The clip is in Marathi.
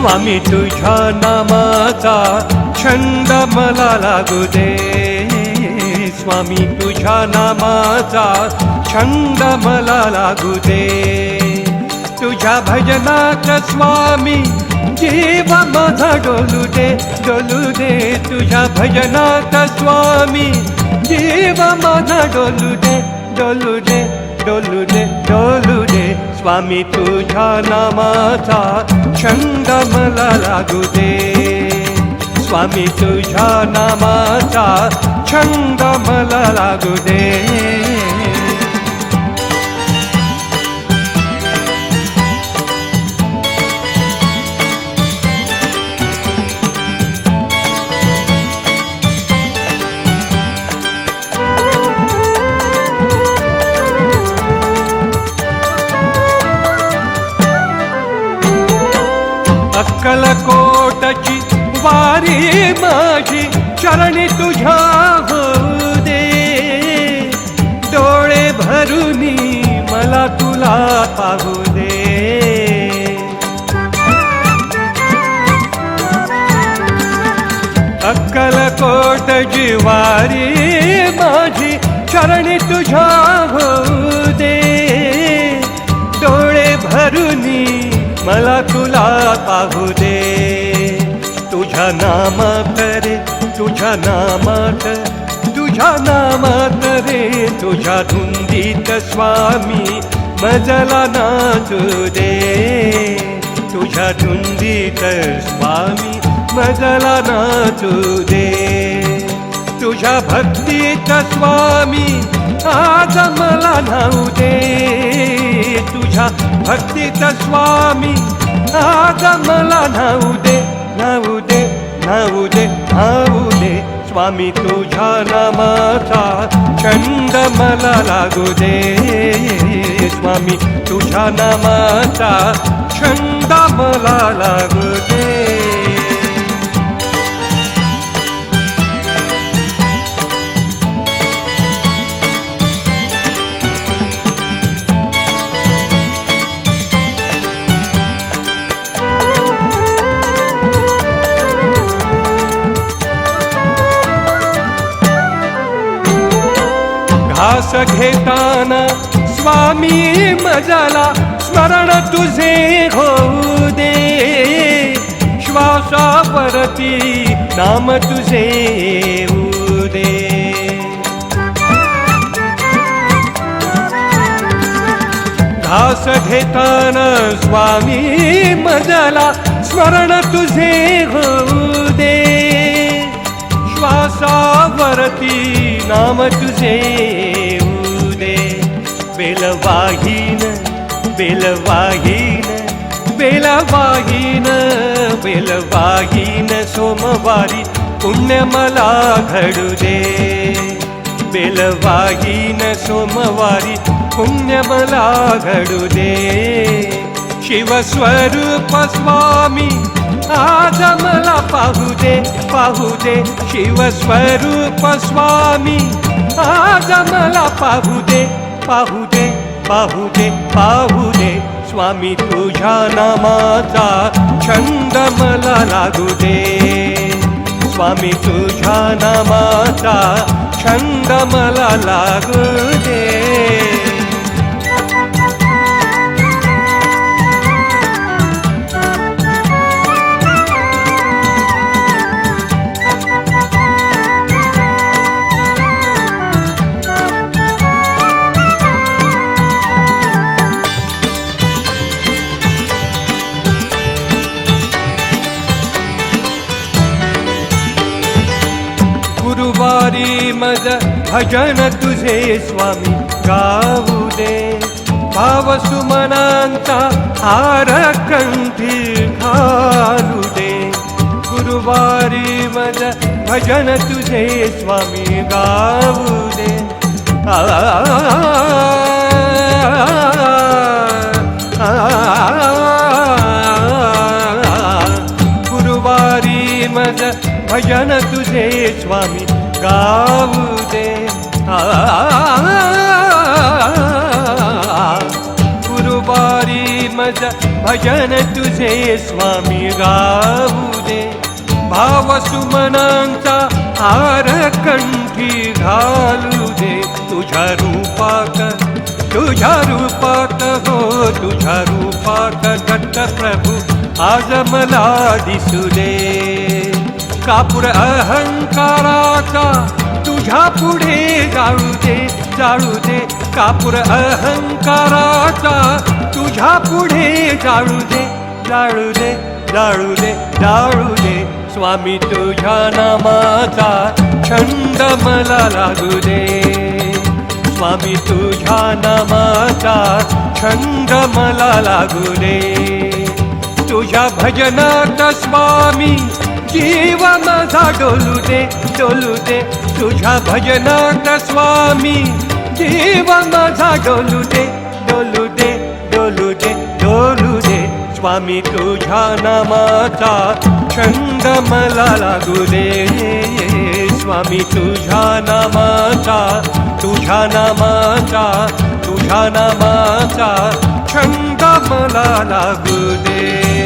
स्वामी तुझ्या नामाचा छंद मला लागू दे, स्वामी तुझ्या नामाचा छंद मला लागू दे, तुझ्या भजनात स्वामी जीव माझा डोलू दे, डोलू दे, तुझ्या भजनात स्वामी जीव माझा डोलू दे, डोलू दे, डोलू दे, डोलू दे, स्वामी तुझ्या नामाचा छंद मला लागू दे, स्वामी तुझ्या नामाचा छंद मला लागू दे. अक्कलकोटची वारी माझी चरणी तुझ्या होऊ दे, डोळे भरूनी मला तुला पाहू दे, अक्कलकोटची वारी माझी चरणी तुझ्या होऊ दे, डोळे भरूनी मला तुला पाहू दे, तुझ्या नामात रे, तुझ्या नामात, तुझ्या नामात रे, तुझ्या धुंदीत स्वामी मजला नाचू दे, तुझ्या धुंदीत स्वामी मजला नाचू दे, तुझ्या भक्तीत स्वामी आज मला न्हाऊ दे, तुझ्या भक्तीत स्वामी आज मला न्हाऊ दे, न्हाऊ दे, न्हाऊ दे, न्हाऊ दे, स्वामी तुझ्या नामाचा छंद मला लागू दे, स्वामी तुझ्या नामाचा छंद मला लागू दे. घास घेताना स्वामी मजला स्मरण तुझे होऊ दे, श्वासावरती नाम तुझे येऊ दे, घास घेताना स्वामी मजला स्मरण तुझे होऊ दे, श्वासावरती नाम तुझे येऊ दे, बेलवाहीन, बेलवाहीन, बेलवाहीन, बेलवाहीन सोमवारी पुण्य मला घडू दे, बेलवाहीन सोमवारी पुण्य मला घडू दे, शिवस्वरूप स्वामी आज मला पाहू दे, पाहू दे, शिवस्वरूप स्वामी आज मला पाहू दे, पाहू दे, पाहू दे, पाहू दे, स्वामी तुझ्या नामाचा छंद मला लागू दे, स्वामी तुझ्या नामाचा छंद मला लागू दे. गुरुवारी मज भजन तुझे स्वामी गाऊ दे, भाव सुमनांचा हार कंठी घालू दे, गुरुवारी मज भजन तुझे स्वामी गाऊ दे, गुरुवारी मज भजन तुझे स्वामी गाऊ दे, गुरुवारी मज भजन तुझे स्वामी गाऊ दे. भाव सुमनांचा हार कंठी घालू दे. तुझ्या रूपात हो तुझ्या रूपात दत्त प्रभू आज मला दिसू दे. कापूर अहंकाराचा तुझ्या पुढे जाळू दे. कापूर अहंकाराचा तुझ्या पुढे जाळू दे. स्वामी तुझ्या नामाचा छंद मला लागू दे. स्वामी तुझ्या नामाचा छंद मला लागू दे. तुझ्या भजनात स्वामी जीव माझा डोलू दे. तुझ्या भजनात स्वामी जीव माझा डोलू दे. स्वामी तुझ्या नामाचा छंद मला लागू दे. स्वामी तुझ्या नामाचा छंद मला लागू दे.